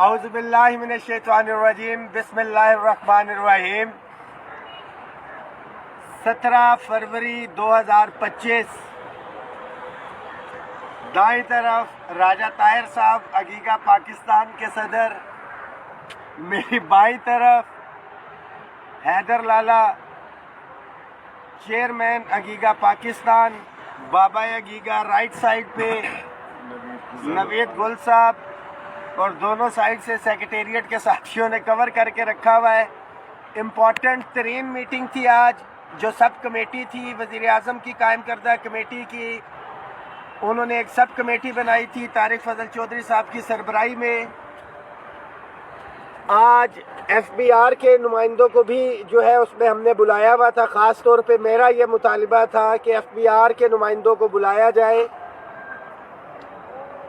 اعوذ باللہ من الشیطان الرجیم بسم اللہ الرحمن الرحیم 17 فروری 2025 دائیں طرف راجہ طاہر صاحب عگیگہ پاکستان کے صدر، میری بائیں طرف حیدر لالا چیئرمین عگیگہ پاکستان، بابا عگیگہ رائٹ سائڈ پہ نوید گل صاحب، اور دونوں سائڈ سے سیکریٹریٹ کے ساتھیوں نے کور کر کے رکھا ہوا ہے۔ امپورٹنٹ ترین میٹنگ تھی آج، جو سب کمیٹی تھی وزیر اعظم کی قائم کردہ کمیٹی کی، انہوں نے ایک سب کمیٹی بنائی تھی طارق فضل چودھری صاحب کی سربراہی میں۔ آج ایف بی آر کے نمائندوں کو بھی جو ہے اس میں ہم نے بلایا ہوا تھا۔ خاص طور پہ میرا یہ مطالبہ تھا کہ ایف بی آر کے نمائندوں کو بلایا جائے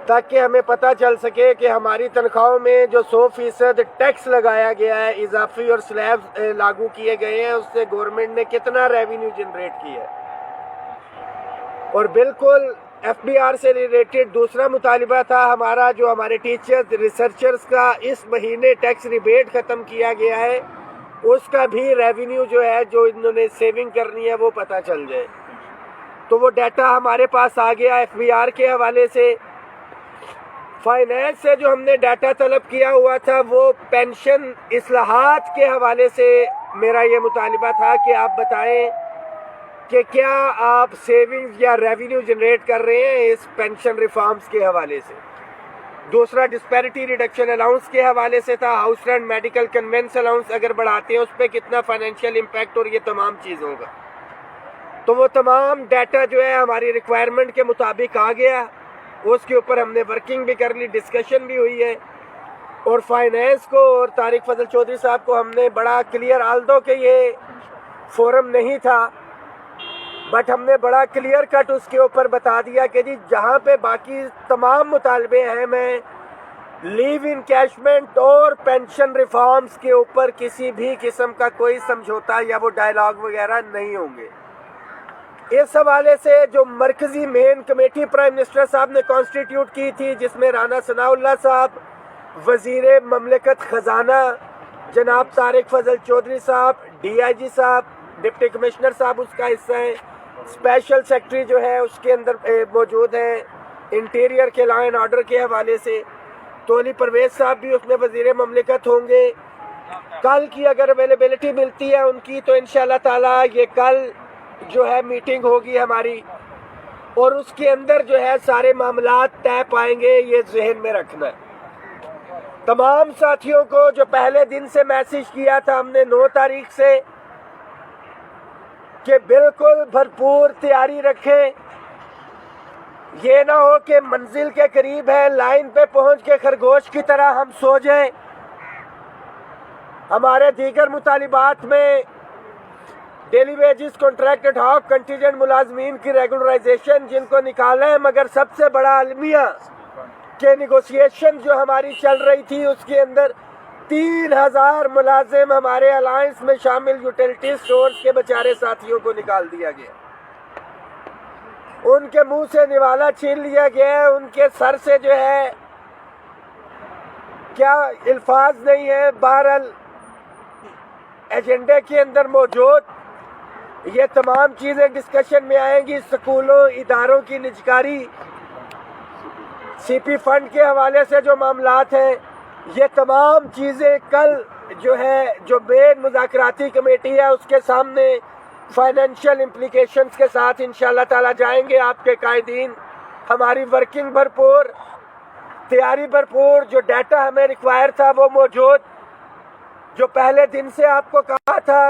تاکہ ہمیں پتہ چل سکے کہ ہماری تنخواہوں میں جو 100% ٹیکس لگایا گیا ہے، اضافی اور سلیب لاگو کیے گئے ہیں، اس سے گورنمنٹ نے کتنا ریونیو جنریٹ کیا ہے۔ اور بالکل ایف بی آر سے ریلیٹڈ دوسرا مطالبہ تھا ہمارا، جو ہمارے ٹیچرز ریسرچرز کا اس مہینے ٹیکس ریبیٹ ختم کیا گیا ہے، اس کا بھی ریونیو جو ہے جو انہوں نے سیونگ کرنی ہے وہ پتہ چل جائے۔ تو وہ ڈیٹا ہمارے پاس آ گیا ایف بی آر کے حوالے سے۔ فائنینس سے جو ہم نے ڈیٹا طلب کیا ہوا تھا، وہ پینشن اصلاحات کے حوالے سے میرا یہ مطالبہ تھا کہ آپ بتائیں کہ کیا آپ سیونگز یا ریونیو جنریٹ کر رہے ہیں اس پینشن ریفارمز کے حوالے سے۔ دوسرا ڈسپیرٹی ریڈکشن الاؤنس کے حوالے سے تھا، house rent medical conveyance allowance اگر بڑھاتے ہیں اس پہ کتنا فائنینشیل امپیکٹ، اور یہ تمام چیزوں کا۔ تو وہ تمام ڈیٹا جو ہے ہماری ریکوائرمنٹ کے مطابق آ گیا، اس کے اوپر ہم نے ورکنگ بھی کر لی، ڈسکشن بھی ہوئی ہے۔ اور فائنینس کو اور طارق فضل چودھری صاحب کو ہم نے بڑا کلیئر، آلدو کہ یہ فورم نہیں تھا، بٹ ہم نے بڑا کلیئر کٹ اس کے اوپر بتا دیا کہ جی جہاں پہ باقی تمام مطالبے اہم ہیں، لیو انکیشمنٹ اور پینشن ریفارمز کے اوپر کسی بھی قسم کا کوئی سمجھوتا یا وہ ڈائلاگ وغیرہ نہیں ہوں گے۔ اس حوالے سے جو مرکزی مین کمیٹی پرائم منسٹر صاحب نے کانسٹیٹیوٹ کی تھی، جس میں رانا ثناء اللہ صاحب، وزیر مملکت خزانہ جناب طارق فضل چودھری صاحب، ڈی آئی جی صاحب، ڈپٹی کمشنر صاحب اس کا حصہ ہیں، اسپیشل سیکرٹری جو ہے اس کے اندر موجود ہیں، انٹیریئر کے لا اینڈ آرڈر کے حوالے سے تو علی پرویز صاحب بھی اس میں وزیر مملکت ہوں گے۔ کل کی اگر اویلیبلٹی ملتی ہے ان کی تو انشاءاللہ تعالیٰ یہ کل جو ہے میٹنگ ہوگی ہماری، اور اس کے اندر جو ہے سارے معاملات طے پائیں گے، یہ ذہن میں رکھنا ہے۔ تمام ساتھیوں کو جو پہلے دن سے میسج کیا تھا ہم نے 9 تاریخ سے کہ بالکل بھرپور تیاری رکھیں، یہ نہ ہو کہ منزل کے قریب ہے، لائن پہ پہنچ کے خرگوش کی طرح ہم سو جائیں۔ ہمارے دیگر مطالبات میں daily wages, contract ad hoc, contingent ملازمین کی ریگولرائزیشن جن کو نکالا ہے، مگر سب سے بڑا المیہ کہ نیگوسیشن جو ہماری چل رہی تھی اس کے اندر 3000 ملازم ہمارے الائنس میں شامل یوٹیلٹی سٹورز کے بیچارے ساتھیوں کو نکال دیا گیا، ان کے منہ سے نوالا چھین لیا گیا، ان کے سر سے جو ہے کیا الفاظ نہیں ہے، بہرحال ایجنڈے کے اندر موجود یہ تمام چیزیں ڈسکشن میں آئیں گی۔ سکولوں، اداروں کی نجکاری، سی پی فنڈ کے حوالے سے جو معاملات ہیں، یہ تمام چیزیں کل جو ہے جو مین مذاکراتی کمیٹی ہے اس کے سامنے فائنینشیل امپلیکیشنز کے ساتھ انشاءاللہ تعالیٰ جائیں گے۔ آپ کے قائدین، ہماری ورکنگ بھرپور، تیاری بھرپور، جو ڈیٹا ہمیں ریکوائر تھا وہ موجود، جو پہلے دن سے آپ کو کہا تھا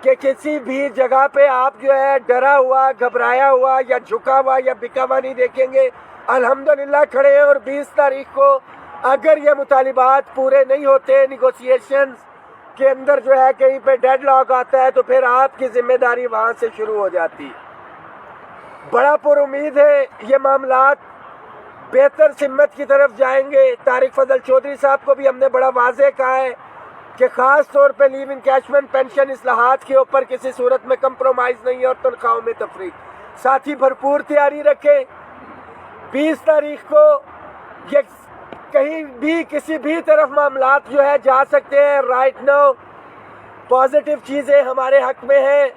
کہ کسی بھی جگہ پہ آپ جو ہے ڈرا ہوا، گھبرایا ہوا یا جھکا ہوا یا بکا ہوا نہیں دیکھیں گے۔ الحمدللہ کھڑے ہیں، اور 20 تاریخ کو اگر یہ مطالبات پورے نہیں ہوتے، نیگوسیشنز کے اندر جو ہے کہیں پہ ڈیڈ لاک آتا ہے، تو پھر آپ کی ذمہ داری وہاں سے شروع ہو جاتی ہے۔ بڑا پر امید ہے یہ معاملات بہتر سمت کی طرف جائیں گے۔ طارق فضل چودھری صاحب کو بھی ہم نے بڑا واضح کہا ہے کہ خاص طور پہ لیو انکیشمنٹ پینشن اصلاحات کے اوپر کسی صورت میں کمپرومائز نہیں ہے، اور تنخواہوں میں تفریق۔ ساتھی بھرپور تیاری رکھیں۔ 20 تاریخ کو یہ کہیں بھی کسی بھی طرف معاملات جو ہے جا سکتے ہیں. رائٹ ناؤ پازیٹیو چیزیں ہمارے حق میں ہیں.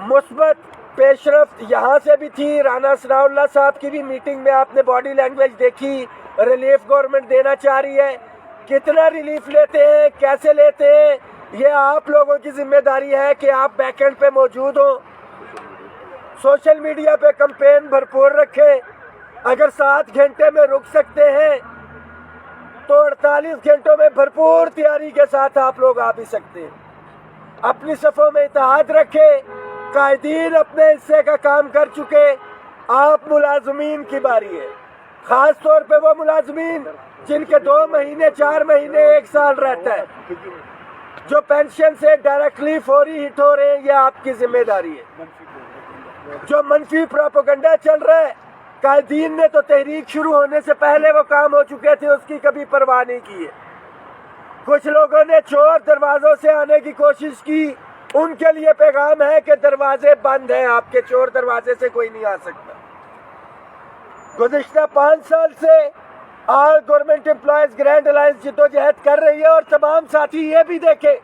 مثبت پیش رفت یہاں سے بھی تھی. رانا ثناء اللہ صاحب کی بھی میٹنگ میں آپ نے باڈی لینگویج دیکھی. ریلیف گورنمنٹ دینا چاہ رہی ہے. کتنا ریلیف لیتے ہیں, کیسے لیتے ہیں, یہ آپ لوگوں کی ذمہ داری ہے کہ آپ بیک اینڈ پہ موجود ہوں. سوشل میڈیا پہ کمپین بھرپور رکھیں. اگر 7 گھنٹے میں رک سکتے ہیں تو 48 گھنٹوں میں بھرپور تیاری کے ساتھ آپ لوگ آ بھی سکتے ہیں. اپنی صفوں میں اتحاد رکھیں. قائدین اپنے حصے کا کام کر چکے, آپ ملازمین کی باری ہے. خاص طور پہ وہ ملازمین جن کے 2 مہینے 4 مہینے 1 سال رہتا ہے, جو پینشن سے ڈائریکٹلی فوری ہٹ ہو رہے ہیں, یہ آپ کی ذمہ داری ہے. جو منفی پروپیگنڈا چل رہا ہے, قائدین نے تو تحریک شروع ہونے سے پہلے وہ کام ہو چکے تھے, اس کی کبھی پرواہ نہیں کی ہے. کچھ لوگوں نے چور دروازوں سے آنے کی کوشش کی, ان کے لیے پیغام ہے کہ دروازے بند ہیں, آپ کے چور دروازے سے کوئی نہیں آ سکتا. گزشتہ 5 سال سے آل گورنمنٹ امپلائیز گرینڈ الائنس جدوجہد کر رہی ہے, اور تمام ساتھی یہ بھی دیکھیں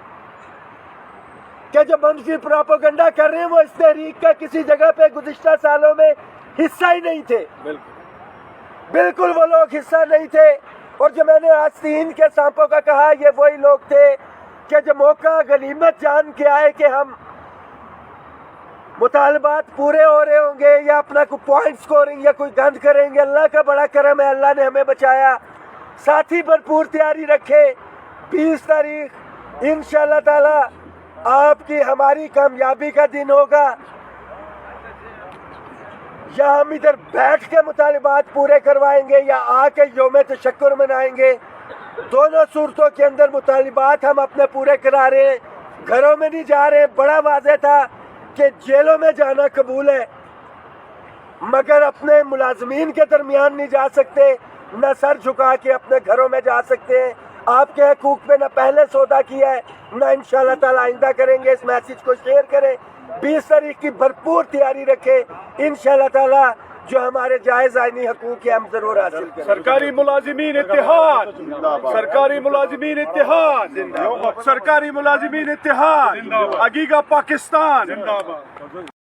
کہ جو منفی پروپیگنڈا کر رہے ہیں وہ اس تحریک کا کسی جگہ پہ گزشتہ سالوں میں حصہ ہی نہیں تھے. بالکل وہ لوگ حصہ نہیں تھے. اور جو میں نے آستین کے سانپوں کا کہا, یہ وہی لوگ تھے کہ جو موقع غنیمت جان کے آئے کہ ہم مطالبات پورے ہو رہے ہوں گے یا اپنا کوئی پوائنٹ سکورنگ یا کوئی گند کریں گے. اللہ کا بڑا کرم ہے, اللہ نے ہمیں بچایا. ساتھی بھرپور تیاری رکھے. 20 تاریخ انشاءاللہ تعالی آپ کی ہماری کامیابی کا دن ہوگا. یا ہم ادھر بیٹھ کے مطالبات پورے کروائیں گے یا آ کے یوم تشکر منائیں گے. دونوں صورتوں کے اندر مطالبات ہم اپنے پورے کرا رہے ہیں, گھروں میں نہیں جا رہے. بڑا واضح تھا کہ جیلوں میں جانا قبول ہے, مگر اپنے ملازمین کے درمیان نہیں جا سکتے, نہ سر جھکا کے اپنے گھروں میں جا سکتے ہیں. آپ کے حقوق پہ نہ پہلے سودا کیا ہے, نہ انشاءاللہ تعالی آئندہ کریں گے. اس میسج کو شیئر کریں. 20 تاریخ کی بھرپور تیاری رکھیں. انشاءاللہ تعالی جو ہمارے جائز آئینی حقوق ہیں ہم ضرور حاصل کریں. سرکاری ملازمین اتحاد, سرکاری ملازمین اتحاد, سرکاری ملازمین اتحاد, اگیگا پاکستان.